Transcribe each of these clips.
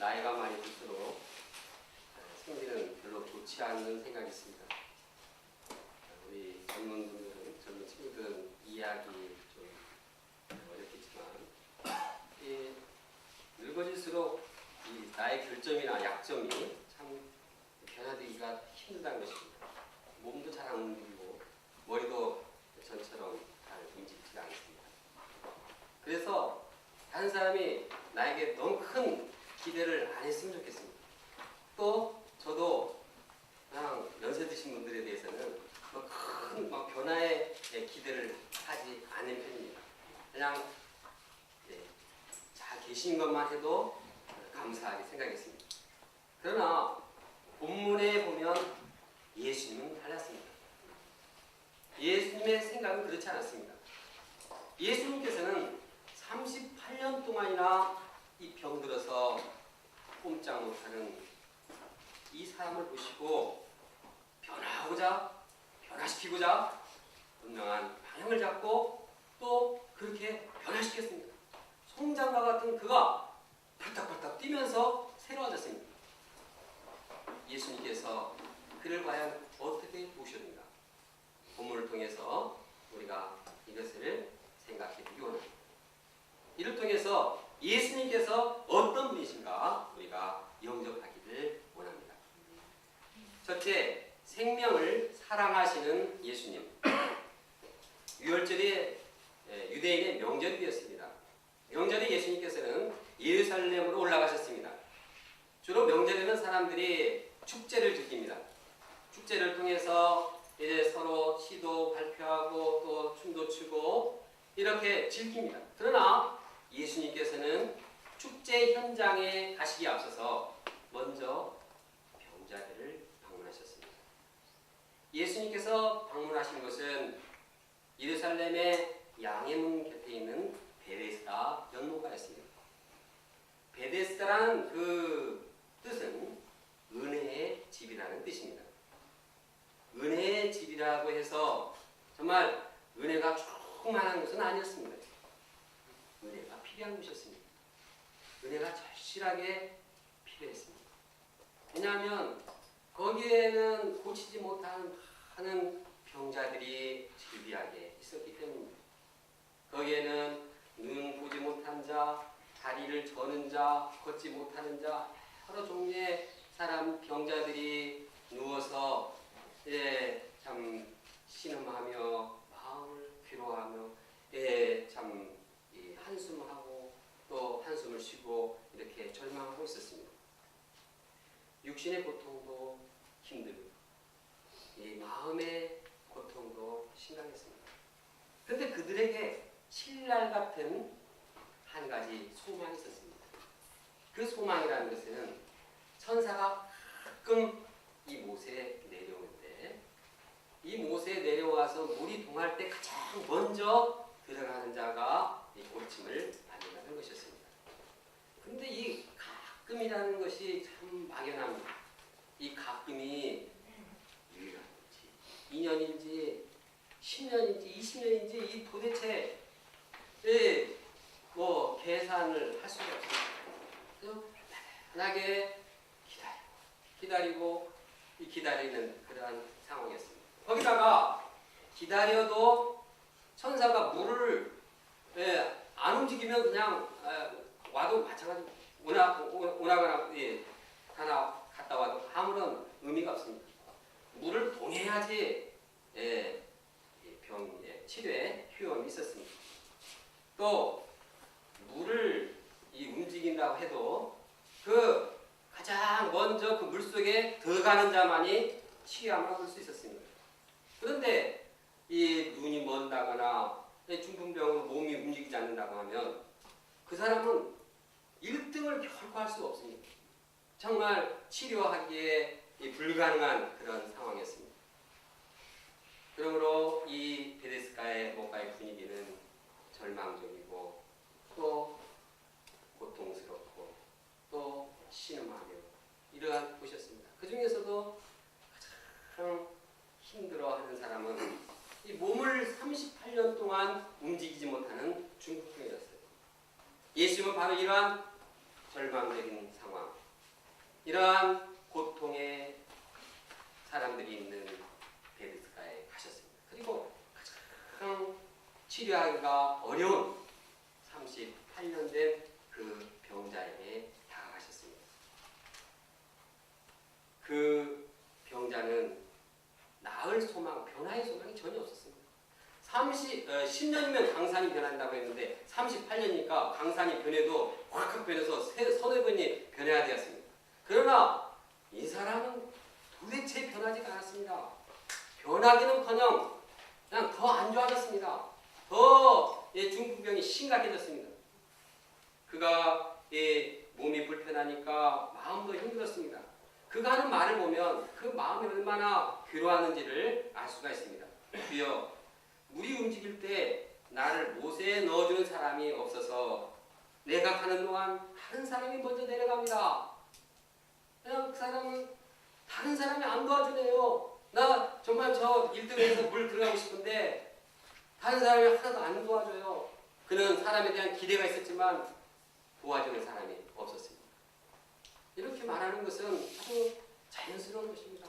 나이가 많이 들수록 생기는 별로 좋지 않는 생각이 있습니다. 우리 젊은 분들은, 젊은 친구들은 이해하기 좀 어렵겠지만, 늙어질수록 이 나의 결점이나 약점이 참 변화되기가 힘들다는 것입니다. 몸도 잘 안 움직이고 머리도 전처럼 잘 움직이지가 않습니다. 그래서 다른 사람이 나에게 너무 큰 기대를 안 했으면 좋겠습니다. 또 저도 그냥 연세 드신 분들에 대해서는 큰 변화에 기대를 하지 않는 편입니다. 그냥 잘 계신 것만 해도 감사하게 생각했습니다. 그러나 본문에 보면 예수님은 달랐습니다. 예수님의 생각은 그렇지 않았습니다. 예수님께서는 38년 동안이나 이 병들어서 꼼짝 못하는 이 사람을 보시고 변화시키고자 분명한 방향을 잡고 또 그렇게 변화시켰습니다. 송장과 같은 그가 벌떡벌떡 뛰면서 새로워졌습니다. 예수님께서 그를 과연 어떻게 보셨는가? 본문을 통해서 우리가 이것을 생각해 보기 원합니다. 이를 통해서 예수님께서 어떤 분이신가 우리가 영접하기를 원합니다. 첫째, 생명을 사랑하시는 예수님. 유월절이 유대인의 명절이 되었습니다. 명절에 예수님께서는 예루살렘으로 올라가셨습니다. 주로 명절에는 사람들이 축제를 즐깁니다. 축제를 통해서 이제 서로 시도 발표하고 또 춤도 추고 이렇게 즐깁니다. 그러나 예수님께서는 축제 현장에 가시기 앞서서 먼저 병자들을 방문하셨습니다. 예수님께서 방문하신 것은 예루살렘의 양해문 곁에 있는 베데스다 연못가였습니다. 베데스다라는 그 뜻은 은혜의 집이라는 뜻입니다. 은혜의 집이라고 해서 정말 은혜가 충만한 것은 아니었습니다. 은혜가 필요한 곳이었습니다. 은혜가 절실하게 필요했습니다. 왜냐하면 거기에는 고치지 못하는 많은 병자들이 즐비하게 있었기 때문입니다. 거기에는 눈 보지 못한 자, 다리를 저는 자, 걷지 못하는 자, 여러 종류의 사람 병자들이 누워서 참 신음하며 마음을 괴로워하며 참 한숨하고 또 한숨을 쉬고 이렇게 절망하고 있었습니다. 육신의 고통도 힘들고 이 마음의 고통도 심각했습니다. 그런데 그들에게 신랄 같은 한 가지 소망이 있었습니다. 그 소망이라는 것은 천사가 가끔 이 못에 내려오는데 이 못에 내려와서 물이 동할 때 가장 먼저 들어가는 자가 이 고침을 받는다는 것이었습니다. 그런데 이 가끔이라는 것이 참 막연합니다. 이 가끔이 1년인지 2년인지 10년인지 20년인지 이 도대체 계산을 할 수가 없습니다. 그래서 편하게 기다리고 기다리는 그러한 상황이었습니다. 거기다가 기다려도 천사가 물을 안 움직이면 그냥 와도 마찬가지 오나거나 하나 갔다 와도 아무런 의미가 없습니다. 물을 동해야지 병의 치료에 효용이 있었습니다. 또 물을 움직인다고 해도 그 가장 먼저 그 물속에 들어가는 자만이 치유함을 얻을 수 있었습니다. 그런데 이 눈이 먼다거나 중풍병으로 몸이 움직이지 않는다고 하면 그 사람은 1등을 결코 할 수가 없습니다. 정말 치료하기에 불가능한 그런 상황이었습니다. 그러므로 이 베데스다의 못가의 분위기는 절망적이고 또 고통스럽고 또 신음하며 이러한 곳이었습니다. 그 중에서도 가장 힘들어하는 사람은 이 몸을 38년 동안 움직이지 못하는 중풍병이었어요. 예수님은 바로 이러한 절망적인 상황, 이러한 고통의 사람들이 있는 베데스다에 가셨습니다. 그리고 가장 치료하기가 어려운 38년 된 그 병자에게 다가가셨습니다. 그 병자는 나을 소망, 변화의 소망이 전혀 없었습니다. 10년이면 강산이 변한다고 했는데 38년이니까 강산이 변해도 확 변해서 서너 번이 변해야 되었습니다. 그러나 이 사람은 도대체 변하지가 않았습니다. 변하기는커녕 그냥 더 안 좋아졌습니다. 더 중풍병이 심각해졌습니다. 그가 몸이 불편하니까 마음도 힘들었습니다. 그가 하는 말을 보면 그 마음이 얼마나 괴로워하는지를 알 수가 있습니다. 주여, 물이 움직일 때 나를 못에 넣어주는 사람이 없어서 내가 가는 동안 다른 사람이 먼저 내려갑니다. 그냥 그 사람은 다른 사람이 안 도와주네요. 나 정말 저 1등에서 물 들어가고 싶은데 다른 사람이 하나도 안 도와줘요. 그는 사람에 대한 기대가 있었지만 도와주는 사람이 없었습니다. 이렇게 말하는 것은 아주 자연스러운 것입니다.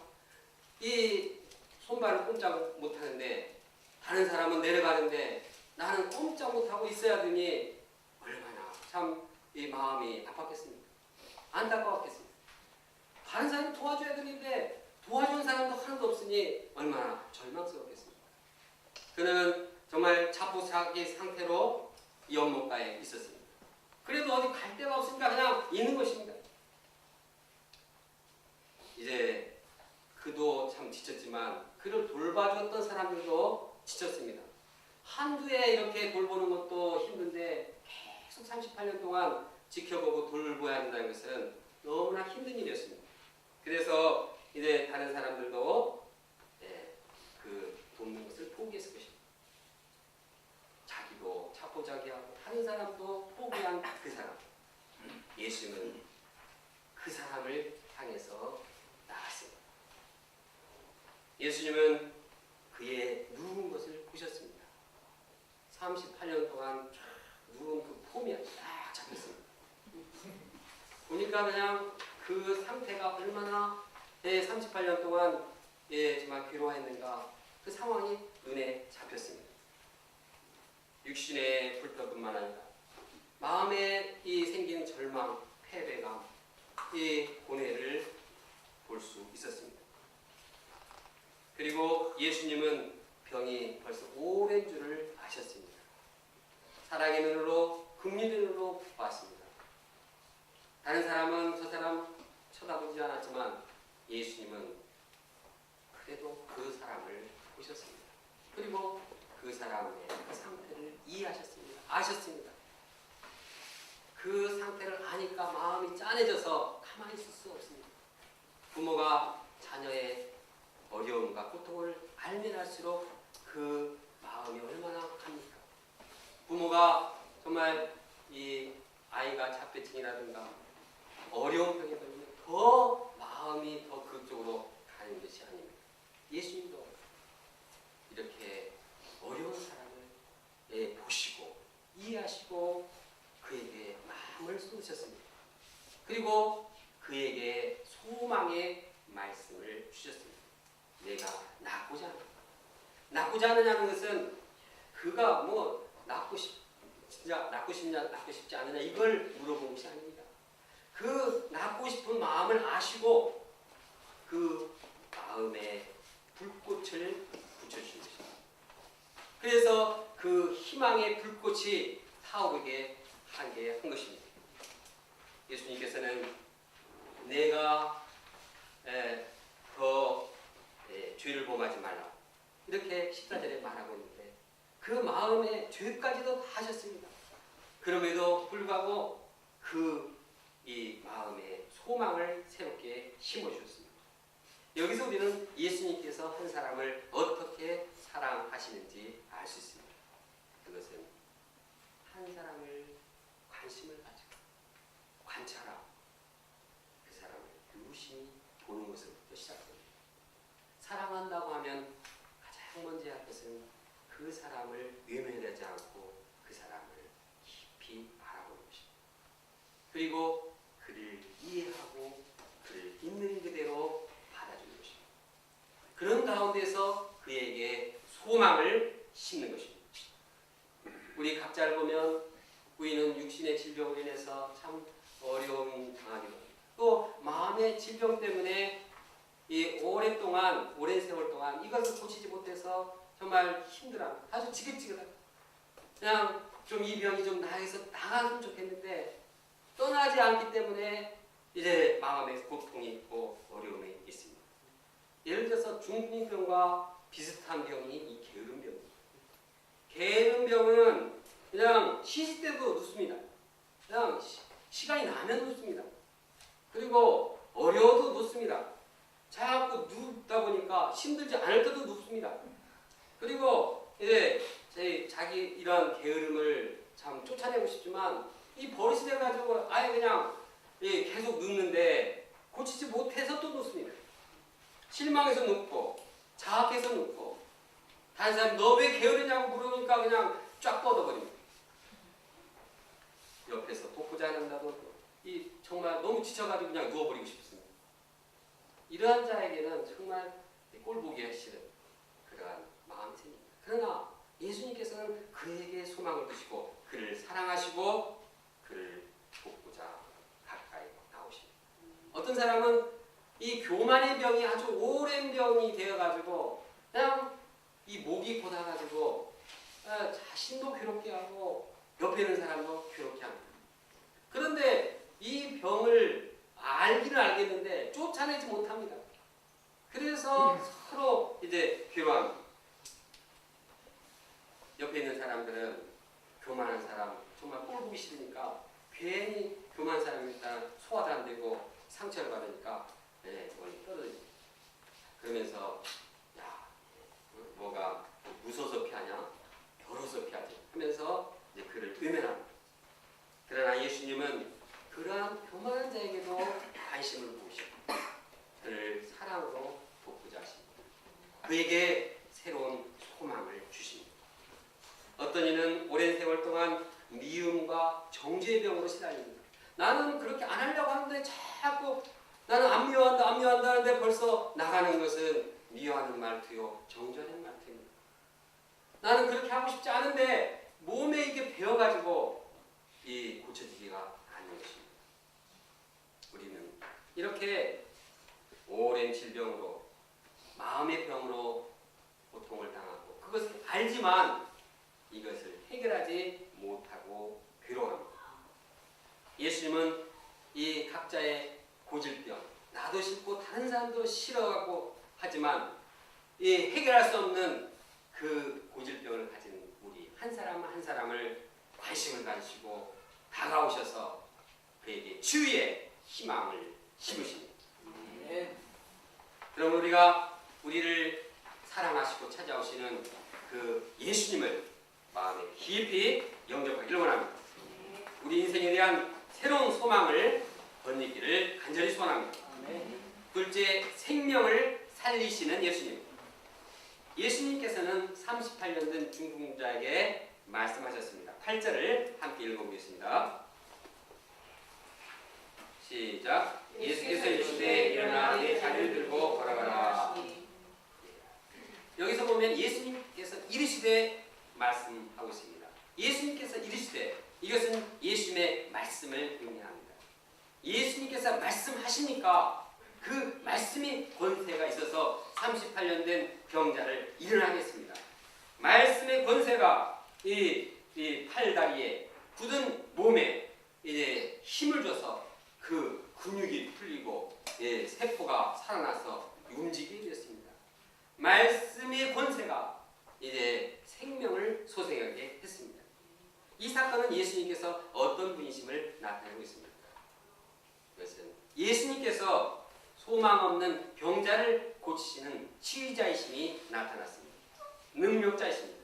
이 손발을 꼼짝 못하는데 다른 사람은 내려가는데 나는 꼼짝 못하고 있어야 되니 얼마나 참 이 마음이 아팠겠습니까? 안타까웠겠습니다. 다른 사람이 도와줘야 되는데 도와주는 사람도 하나도 없으니 얼마나 절망스럽겠습니까? 그는 정말 자포자기 상태로 이 연못가에 있었습니다. 그래도 어디 갈 데가 없으니까 그냥 있는 것입니다. 이제 그도 참 지쳤지만 그를 돌봐주었던 사람들도 지쳤습니다. 한두 해 이렇게 돌보는 것도 힘든데 계속 38년 동안 지켜보고 돌보아야 한다는 것은 너무나 힘든 일이었습니다. 그래서 이제 다른 사람들도 그 돕는 것을 포기했을 것입니다. 자기도 자포자기하고 다른 사람도 포기한 그 사람. 예수는 그 사람을 향해서 나왔습니다. 예수님은 그의 누운 것을 보셨습니다. 38년 동안 누운 그 폼이 딱 잡혔습니다. 보니까 그냥 그 상태가 얼마나 38년 동안 정말 괴로워했는가 그 상황이 눈에 잡혔습니다. 육신의 불평뿐만 아니라 마음에 생기는 절망, 패배감, 이 고뇌를 볼 수 있었습니다. 그리고 예수님은 병이 벌써 오랜 줄을 아셨습니다. 사랑의 눈으로, 긍휼의 눈으로 봤습니다. 다른 사람은 저 사람 쳐다보지 않았지만 예수님은 그래도 그 사람을 보셨습니다. 그리고 그 사람의 그 상태를 이해하셨습니다. 아셨습니다. 그 상태를 아니까 마음이 짠해져서 가만히 있을 수 없습니다. 부모가 자녀의 어려움과 고통을 알면 알수록 그 마음이 얼마나 합니까? 부모가 정말 이 아이가 자폐증이라든가 어려운 병에 걸리면 더 마음이 더 그쪽으로 가는 것이 아닙니다. 예수님도 이렇게 어려운 사람을 보시고 이해하시고 그에게 마음을 쏟으셨습니다. 그리고 그에게 소망의 말씀을 주셨습니다. 내가 낫고자 하는 낫고자 하느냐는 것은 그가 뭐 진짜 낫고 싶냐 낫고 싶지 않느냐 이걸 물어본 것이 아닙니다. 그 낫고 싶은 마음을 아시고 그 마음에 불꽃을 붙여주신 것입니다. 그래서 그 희망의 불꽃이 타오르게 하게 한 것입니다. 예수님께서는 내가 더 죄를 범하지 말라 이렇게 14절에 말하고 있는데 그 마음에 죄까지도 하셨습니다. 그럼에도 불구하고 이 마음에 소망을 새롭게 심어주셨습니다. 여기서 우리는 예수님께서 한 사람을 어떻게 사랑하시는지 알 수 있습니다. 그것은 한 사람을 관심을 가지고 관찰하고 그 사람을 유심히 보는 것부터 시작됩니다. 사랑한다고 하면 가장 먼저 할 것은 그 사람을 외면하지 않고 그 사람을 깊이 바라보는 것입니다. 그리고 그런 가운데서 그에게 소망을 심는 것입니다. 우리 각자를 보면 우리는 육신의 질병으로 인해서 참 어려움이 당하기도 합니다. 또 마음의 질병 때문에 이 오랜 세월 동안 이것을 고치지 못해서 정말 힘들어합니다. 아주 지긋지긋합니다. 그냥 좀 이 병이 좀 나에서 나갔으면 좋겠는데 떠나지 않기 때문에 이제 마음에 고통이 있고 어려움이 있습니다. 예를 들어서 중풍병과 비슷한 병이 이 게으름병입니다. 게으름병은 그냥 쉬실 때도 눕습니다. 그냥 시간이 나면 눕습니다. 그리고 어려워도 눕습니다. 자꾸 눕다 보니까 힘들지 않을 때도 눕습니다. 그리고 이제 자기 이런 게으름을 참 쫓아내고 싶지만 이 버릇이 돼가지고 아예 그냥 계속 눕는데 고치지 못해서 또 눕습니다. 실망해서 눕고 자학해서 눕고 다른 사람 너 왜 게으르냐고 물으니까 그냥 쫙 뻗어버립니다. 옆에서 돕고자 한다고 정말 너무 지쳐가지고 그냥 누워버리고 싶습니다. 이러한 자에게는 정말 꼴보기 싫은 그러한 마음이 생깁니다. 그러나 예수님께서는 그에게 소망을 두시고 그를 사랑하시고 그를 돕고자 가까이 나오십니다. 어떤 사람은 이 교만의 병이 아주 오랜 병이 되어가지고 그냥 이 목이 곧아가지고 자신도 괴롭게 하고 옆에 있는 사람도 괴롭게 합니다. 그런데 이 병을 알기는 알겠는데 쫓아내지 못합니다. 그래서 서로 이제 괴로워합니다. 옆에 있는 사람들은 교만한 사람 정말 꼴 보기 싫으니까 괜히 교만한 사람이 일단 소화도 안 되고 상처를 받으니까 멀리 떨어집니다. 그러면서 야 뭐가 무서워서 피하냐 더러워서 피하지 하면서 이제 그를 외면합니다. 그러나 예수님은 그러한 교만한 자에게도 관심을 보이시고 그를 사랑으로 돕고자 하십니다. 그에게 새로운 소망을 주십니다. 어떤 이는 오랜 세월 동안 미움과 정죄의 병으로 시달립니다. 나는 그렇게 안 하려고 하는데 자꾸 나는 안 미워한다 하는데 벌써 나가는 것은 미워하는 말투요 정죄하는 말투입니다. 나는 그렇게 하고 싶지 않은데 몸에 이게 배어가지고 고쳐지기가 않는 것입니다. 우리는 이렇게 오랜 질병으로 마음의 병으로 고통을 당하고 그것을 알지만 이것을 해결하지 못하고 괴로워합니다. 예수님은 이 각자의 고질병, 나도 싫고 다른 사람도 싫어하고 하지만 이 해결할 수 없는 그 고질병을 가진 우리 한 사람 한 사람을 관심을 가지시고 다가오셔서 그에게 치유의 희망을 심으십니다. 그럼 우리가 우리를 사랑하시고 찾아오시는 그 예수님을 마음에 깊이 영접하기를 원합니다. 우리 인생에 대한 새로운 소망을 덧입기를 간절히 소원합니다. 둘째, 생명을 살리시는 예수님. 예수님께서는 38년 된 중풍자에게 말씀하셨습니다. 8절을 함께 읽어보겠습니다. 시작. 예수께서 이르시되 일어나 내 자리를 들고 걸어가라. 여기서 보면 예수님께서 이르시되 말씀하고 있습니다. 예수님께서 이르시되 이것은 예수님의 말씀을 의미합니다. 예수님께서 말씀하시니까 그 말씀이 권세가 있어서 38년 된 병자를 일어나게 했습니다. 말씀의 권세가 이 팔다리에 굳은 몸에 이제 힘을 줘서 그 근육이 풀리고 세포가 살아나서 움직이게 됐습니다. 말씀의 권세가 이제 생명을 소생하게 했습니다. 이 사건은 예수님께서 어떤 분이심을 나타내고 있습니다. 그것은 예수님께서 소망 없는 병자를 고치시는 치유자이심이 나타났습니다. 능력자이십니다.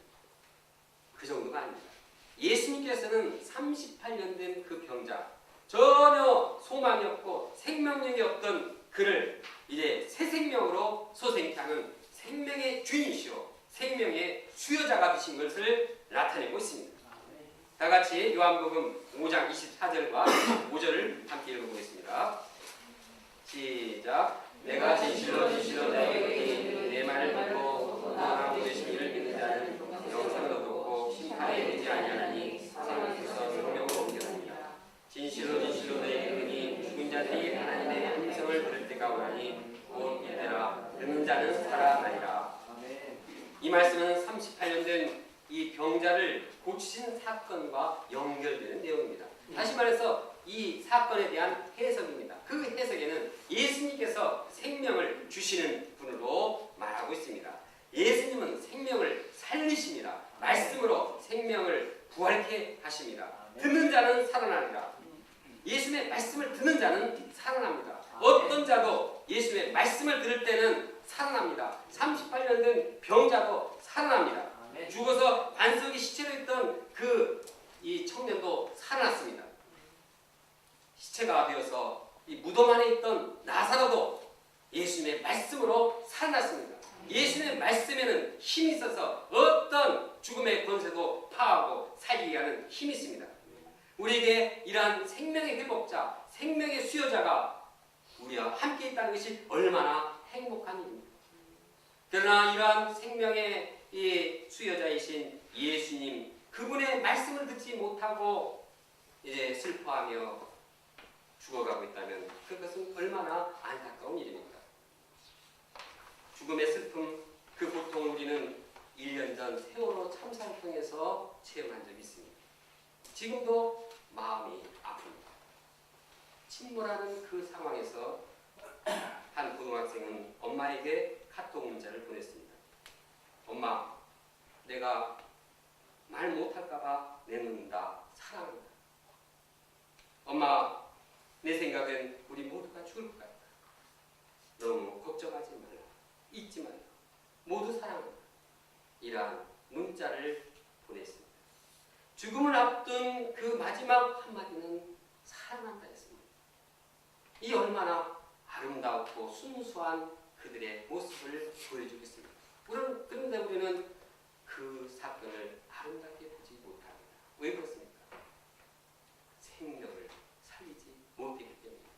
그 정도가 아닙니다. 예수님께서는 38년 된 그 병자, 전혀 소망이 없고 생명력이 없던 그를 이제 새 생명으로 소생케하는 생명의 주인이시오 생명의 수여자가 되신 것을 나타내고 있습니다. 다 같이 요한복음 5장 24절과 5절을 함께 읽어보겠습니다. 시작. 내가 진실로 진실로 너희에게 이르노니 내 말 자들이 하나님의 음성을 들을 때가 오나니 곧 이때라 듣는 자는 살아나리라. 이 말씀은 38년 된 이 병자를 고치신 사건과 연결되는 내용입니다. 다시 말해서 이 사건에 대한 해석입니다. 그 해석에는 예수님께서 생명을 주시는 분으로 말하고 있습니다. 예수님은 생명을 살리십니다. 말씀으로 생명을 부활케 하십니다. 듣는 자는 살아나리라. 예수님의 말씀을 듣는 자는 살아납니다. 어떤 자도 예수님의 말씀을 들을 때는 살아납니다. 38년 된 병자도 살아납니다. 죽어서 반석에 시체로 있던 이 청년도 살아났습니다. 시체가 되어서 이 무덤 안에 있던 나사로도 예수님의 말씀으로 살아났습니다. 예수님의 말씀에는 힘이 있어서 어떤 죽음의 권세도 파하고 살리게 하는 힘이 있습니다. 우리에게 이러한 생명의 회복자, 생명의 수요자가 우리와 함께 있다는 것이 얼마나 행복한 일입니다. 그러나 이러한 생명의 이 수요자이신 예수님, 그분의 말씀을 듣지 못하고 이제 슬퍼하며 죽어가고 있다면 그것은 얼마나 안타까운 일입니까? 죽음의 슬픔, 그 고통을 우리는 1년 전 세월호 참사를 통해서 체험한 적이 있습니다. 지금도 마음이 아픕니다. 침몰하는 그 상황에서 한 고등학생은 엄마에게 카톡 문자를 보냈습니다. 엄마, 내가 말 못할까봐 내놓는다. 사랑한다. 엄마, 내 생각엔 우리 모두가 죽을 것 같다. 너무 걱정하지 말라. 잊지 말라. 모두 사랑한다. 이러한 문자를 보냈습니다. 죽음을 앞둔 그 마지막 한마디는 사랑한다 했습니다. 이 얼마나 아름답고 순수한 그들의 모습을 보여주고 있습니다. 그런데 우리는 그 사건을 아름답게 보지 못합니다. 왜 그렇습니까? 생명을 살리지 못했기 때문입니다.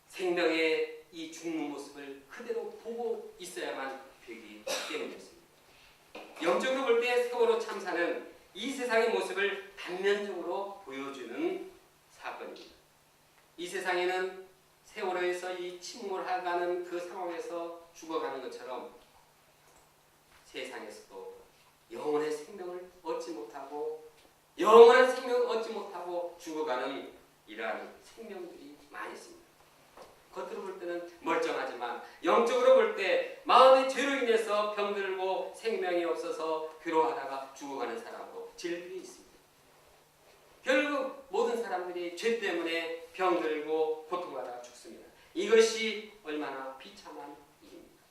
생명의 이 죽는 모습을 그대로 보고 있어야만 되기 때문이었습니다. 영적으로 볼 때 세월호 참사는 이 세상의 모습을 단면적으로 보여주는 사건입니다. 이 세상에는 세월호에서 이 침몰해가는 그 상황에서 죽어가는 것처럼 세상에서도 영원의 생명을 얻지 못하고 영원한 생명을 얻지 못하고 죽어가는 이러한 생명들이 많이 있습니다. 겉으로 볼 때는 멀쩡하지만 영적으로 볼 때 마음의 죄로 인해서 병들고 생명이 없어서 괴로워하다가 죽어가는 사람도 질들이 있습니다. 결국 모든 사람들이 죄 때문에 병들고 고통하다가 죽습니다. 이것이 얼마나 비참한 일입니까?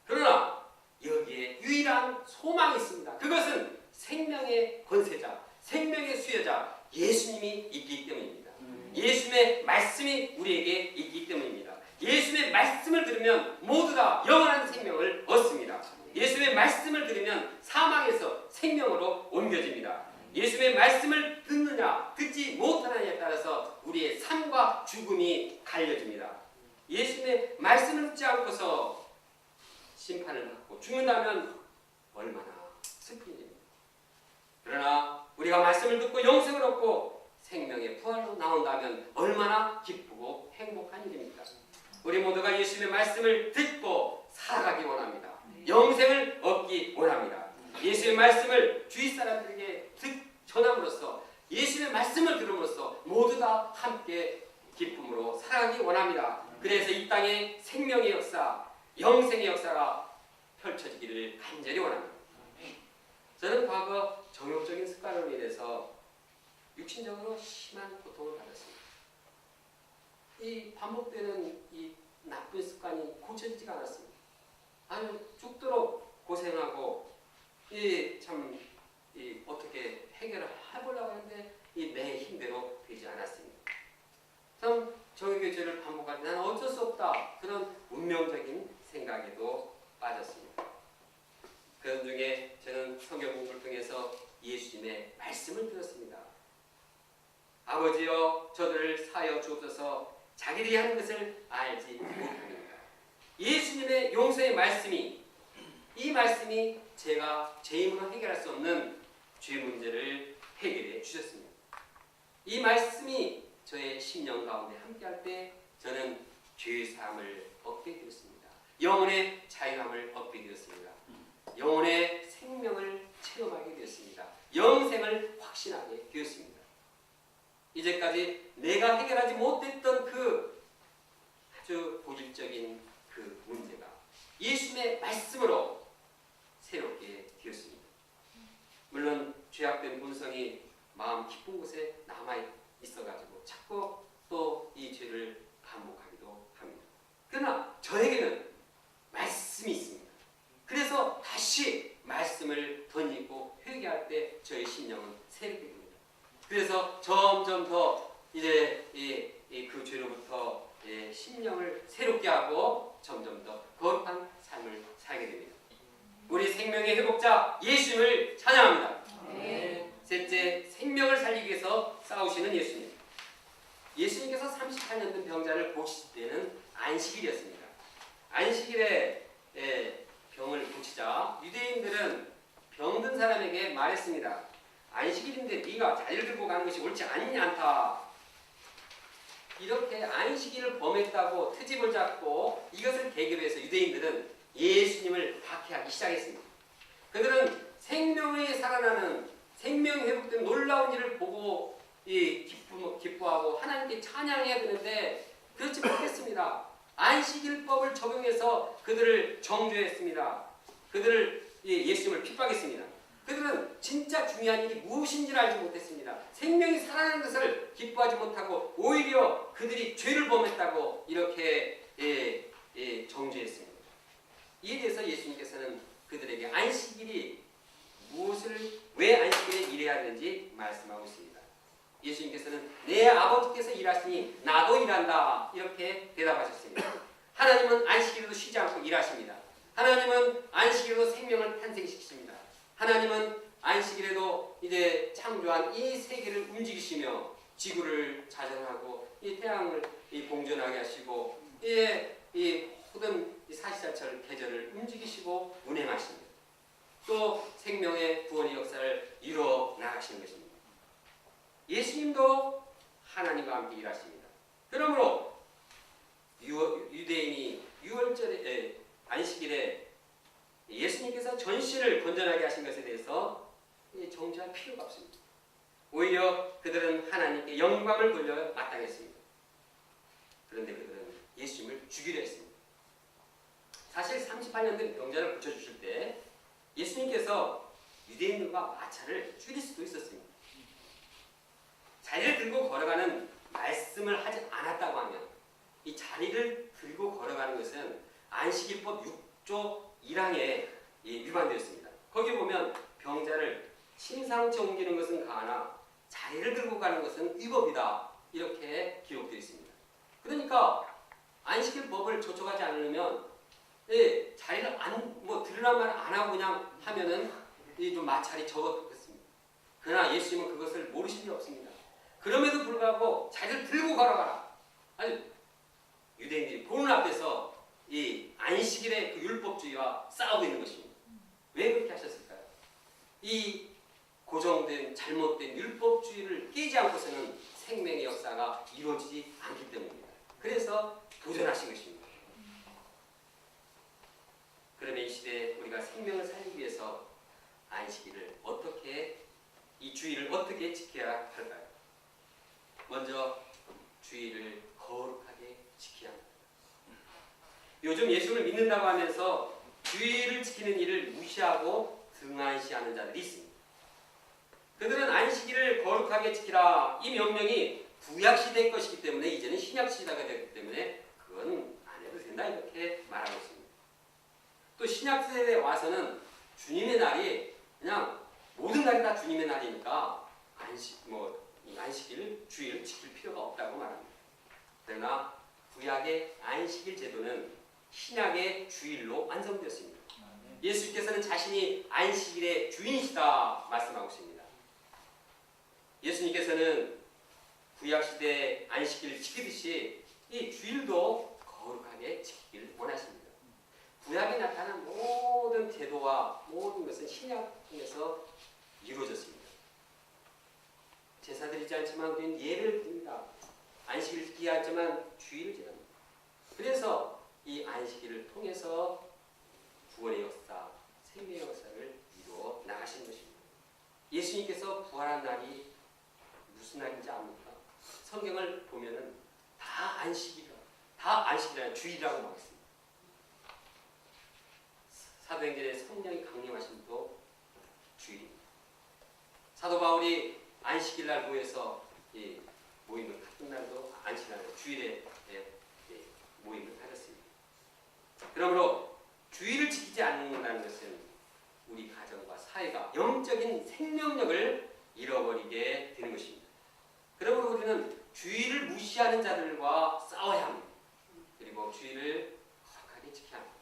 그러나 여기에 유일한 소망이 있습니다. 그것은 생명의 권세자, 생명의 수요자 예수님이 있기 때문입니다. 예수님의 말씀이 우리에게 있기 때문입니다. 예수님의 말씀을 들으면 모두 다 영원한 생명을 얻습니다. 예수님의 말씀을 들으면 사망에서 생명으로 옮겨집니다. 예수님의 말씀을 듣느냐 듣지 못하느냐에 따라서 우리의 삶과 죽음이 갈려집니다. 예수님의 말씀을 듣지 않고서 심판을 받고 죽는다면 얼마나 슬픈 일입니다. 그러나 우리가 말씀을 듣고 영생을 얻고 생명의 부활로 나온다면 얼마나 기쁘고 행복한 일입니까? 우리 모두가 예수님의 말씀을 듣고 살아가기 원합니다. 영생을 얻기 원합니다. 예수의 말씀을 주위 사람들에게 전함으로써 예수의 말씀을 들음으로써 모두 다 함께 기쁨으로 살아가기 원합니다. 그래서 이 땅에 생명의 역사, 영생의 역사가 펼쳐지기를 간절히 원합니다. 저는 과거 정욕적인 습관으로 인해서 육신적으로 심한 고통을 받았습니다. 이 반복되는 이 나쁜 습관이 고쳐지지가 않았습니다. 아주 죽도록 고생하고 어떻게 해결을 해보려고 하는데 내 힘대로 되지 않았습니다. 참 정욕의 죄를 반복할 때 나는 어쩔 수 없다. 그런 운명적인 생각에도 빠졌습니다. 그런 중에 저는 성경 공부를 통해서 예수님의 말씀을 들었습니다. 아버지여 저들을 사하여 주옵소서 자기들이 하는 것을 알지 못합니다. 예수님의 용서의 말씀이 이 말씀이 제가 제 힘으로 해결할 수 없는 죄 문제를 해결해 주셨습니다. 이 말씀이 저의 심령 가운데 함께할 때 저는 죄의 사함을 얻게 되었습니다. 영혼의 자유함을 얻게 되었습니다. 영혼의 생명을 체험하게 되었습니다. 영생을 확신하게 되었습니다. 이제까지 내가 해결하지 못했던 그 아주 본질적인 그 문제가 예수님의 말씀으로 새롭게 되었습니다. 물론 죄악된 본성이 마음 깊은 곳에 남아 있어가지고 자꾸 또 이 죄를 반복하기도 합니다. 그러나 저에게는 말씀이 있습니다. 그래서 다시 말씀을 던지고 회개할 때 저의 심령은 새롭게 됩니다. 그래서 점점 더 이제 그 죄로부터 심령을 새롭게 하고 점점 더 거룩한 삶을 살게 됩니다. 우리 생명의 회복자 예수님을 찬양합니다. 네. 셋째, 생명을 살리기 위해서 싸우시는 예수님. 예수님께서 38년 된 병자를 고치실 때는 안식일이었습니다. 안식일에 병을 고치자 유대인들은 병든 사람에게 말했습니다. 안식일인데 네가 자리를 들고 가는 것이 옳지 않다. 이렇게 안식일을 범했다고 트집을 잡고 이것을 계기로 해서 유대인들은 예수님을 박해하기 시작했습니다. 그들은 생명이 살아나는 생명이 회복된 놀라운 일을 보고 기뻐하고 하나님께 찬양해야 되는데 그렇지 못했습니다. 안식일법을 적용해서 그들을 정죄했습니다. 그들을 예수님을 핍박했습니다. 그들은 진짜 중요한 일이 무엇인지를 알지 못했습니다. 생명이 살아나는 것을 기뻐하지 못하고 오히려 그들이 죄를 범했다고 이렇게 정죄했습니다. 이에 대해서 예수님께서는 그들에게 안식일이 왜 안식일에 일해야 하는지 말씀하고 있습니다. 예수님께서는 내 아버지께서 일하시니 나도 일한다 이렇게 대답하셨습니다. 하나님은 안식일에도 쉬지 않고 일하십니다. 하나님은 안식일에도 생명을 탄생시키십니다. 하나님은 안식일에도 이제 창조한 이 세계를 움직이시며 지구를 자전하고 이 태양을 공전하게 하시고 이 모든 사시사철 계절을 움직이시고 운행하십니다. 또 생명의 구원의 역사를 이루어 나가시는 것입니다. 예수님도 하나님과 함께 일하십니다. 그러므로 유대인이 6월절에 안식일에 예수님께서 전신을 건전하게 하신 것에 대해서 정죄할 필요가 없습니다. 오히려 그들은 하나님께 영광을 돌려 마땅했습니다. 그런데 그들은 예수님을 죽이려 했습니다. 사실 38년 된 병자를 고쳐주실 때 예수님께서 유대인들과 마찰을 줄일 수도 있었습니다. 자리를 들고 걸어가는 말씀을 하지 않았다고 하면 이 자리를 들고 걸어가는 것은 안식일법 6조 1항에 위반되었습니다. 거기 보면 병자를 심상치 옮기는 것은 가하나 자리를 들고 가는 것은 위법이다 이렇게 기록되어 있습니다. 그러니까 안식일법을 조촉하지 않으면 자리를 들으란 말 안 하고 그냥 하면은 좀 마찰이 적었겠습니다. 그러나 예수님은 그것을 모르실 리 없습니다. 그럼에도 불구하고 자리를 들고 걸어가라. 아니 유대인들이 보는 앞에서 이 안식일의 그 율법주의와 싸우고 있는 것입니다. 왜 그렇게 하셨을까요? 이 고정된 잘못된 율법주의를 깨지 않고서는 생명의 역사가 이루어지지 않기 때문입니다. 그래서 도전하신 것입니다. 그러면 이 시대에 우리가 생명을 살리기 위해서 안식일을 이 주의를 어떻게 지켜야 할까요? 먼저 주의를 거룩하게 지켜야 합니다. 요즘 예수를 믿는다고 하면서 주의를 지키는 일을 무시하고 등한시하는 자들이 있습니다. 그들은 안식일을 거룩하게 지키라 이 명령이 구약시대의 것이기 때문에 이제는 신약시대가 되기 때문에 그건 안 해도 된다 이렇게 말하고 있습니다. 또 신약시대에 와서는 주님의 날이 그냥 모든 날이 다 주님의 날이니까 안식일 주의를 지킬 필요가 없다고 말합니다. 그러나 구약의 안식일 제도는 신약의 주일로 완성되었습니다. 예수께서는 자신이 안식일의 주인이시다 말씀하고 있습니다. 예수님께서는 구약시대의 안식일을 지키듯이 이 주일도 거룩하게 지키기를 원하십니다. 구약에 나타난 모든 제도와 모든 것은 신약에서 이루어졌습니다. 제사 드리지 않지만 우리는 예배를 드립니다. 안식일을 지키게 하지만 주일을 지납니다. 그래서 이 안식일을 통해서 구원의 역사, 생명의 역사를 이루어 나가신 것입니다. 예수님께서 부활한 날이 무슨 날인지 압니까? 성경을 보면은 다 안식일이라는 주일이라고 말했습니다. 사도행전에 성령이 강림하신 도 주일입니다. 사도 바울이 안식일 날 모여서 모임을 같은 날도 안식일 주일에 모임을 가졌습니다. 그러므로 주일을 지키지 않는다는 것은 우리 가정과 사회가 영적인 생명력을 잃어버리게 되는 것입니다. 그러므로 우리는 주일을 무시하는 자들과 싸워야 합니다. 그리고 주일을 거룩하게 지켜야 합니다.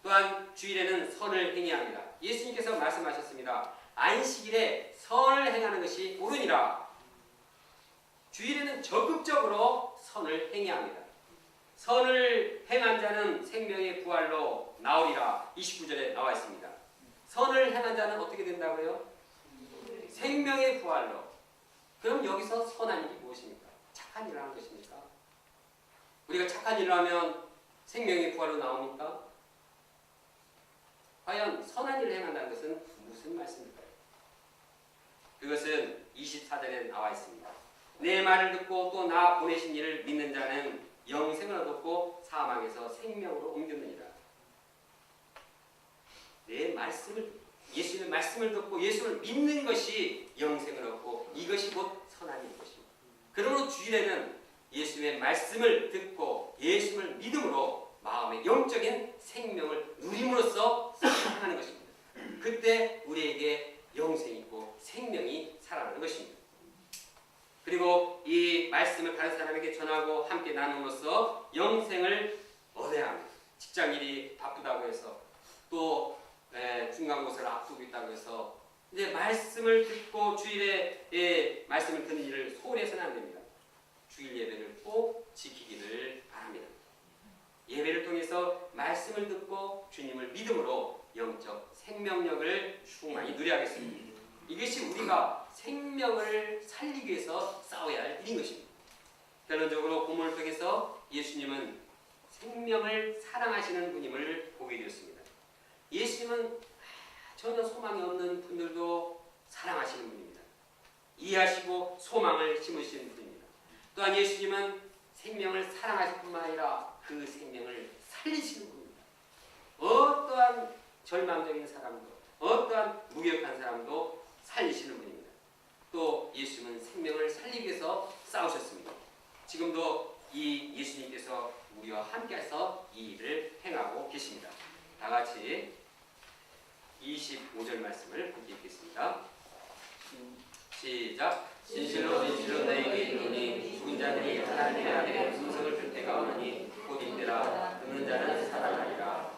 또한 주일에는 선을 행해야 합니다. 예수님께서 말씀하셨습니다. 안식일에 선을 행하는 것이 옳으니라. 주일에는 적극적으로 선을 행해야 합니다. 선을 행한 자는 생명의 부활로 나오리라. 29절에 나와 있습니다. 선을 행한 자는 어떻게 된다고요? 생명의 부활로. 그럼 여기서 선한 일이 무엇입니까? 착한 일을 하는 것입니까? 우리가 착한 일을 하면 생명의 부활로 나옵니까? 과연 선한 일을 행한다는 것은 무슨 말씀일까요? 그것은 24절에 나와 있습니다. 내 말을 듣고 또 나 보내신 이를 믿는 자는 영생을 얻었고 사망에서 생명으로 옮겼느니라. 내 말씀을 듣고 예수님의 말씀을 듣고 예수를 믿는 것이 영생을 얻고 이것이 곧 선한 일인 것입니다. 그러므로 주일에는 예수님의 말씀을 듣고 예수를 믿음으로 마음의 영적인 생명을 누림으로써 살아가는 것입니다. 그때 우리에게 영생이 있고 생명이 살아나는 것입니다. 그리고 이 말씀을 다른 사람에게 전하고 함께 나눔으로써 영생을 얻어야 합니다. 직장일이 바쁘다고 해서 또 중간고사를 앞두고 있다고 해서 이제 말씀을 듣고 주일에 말씀을 듣는 일을 소홀히 해서는 안 됩니다. 주일 예배를 꼭 지키기를 바랍니다. 예배를 통해서 말씀을 듣고 주님을 믿음으로 영적 생명력을 충만히 누려야겠습니다. 이것이 우리가 생명을 살리기 위해서 싸워야 할 일인 것입니다. 결론적으로 본문을 통해서 예수님은 생명을 사랑하시는 분임을 보게 되었습니다. 예수님은 전혀 소망이 없는 분들도 사랑하시는 분입니다. 이해하시고 소망을 심으시는 분입니다. 또한 예수님은 생명을 사랑하실 뿐만 아니라 그 생명을 살리시는 분입니다. 어떠한 절망적인 사람도 어떠한 무기력한 사람도 살리시는 분입니다. 또 예수님은 생명을 살리기 위해서 싸우셨습니다. 지금도 이 예수님께서 우리와 함께해서 이 일을 행하고 계십니다. 다 같이 25절 말씀을 함께 읽겠습니다. 시작. 진실로 진실로 너희에게 이르노니 죽은 자들이 하나님의 아들의 음성을 들 때가 오느니 곧 이때라 듣는 자는 살아나리라.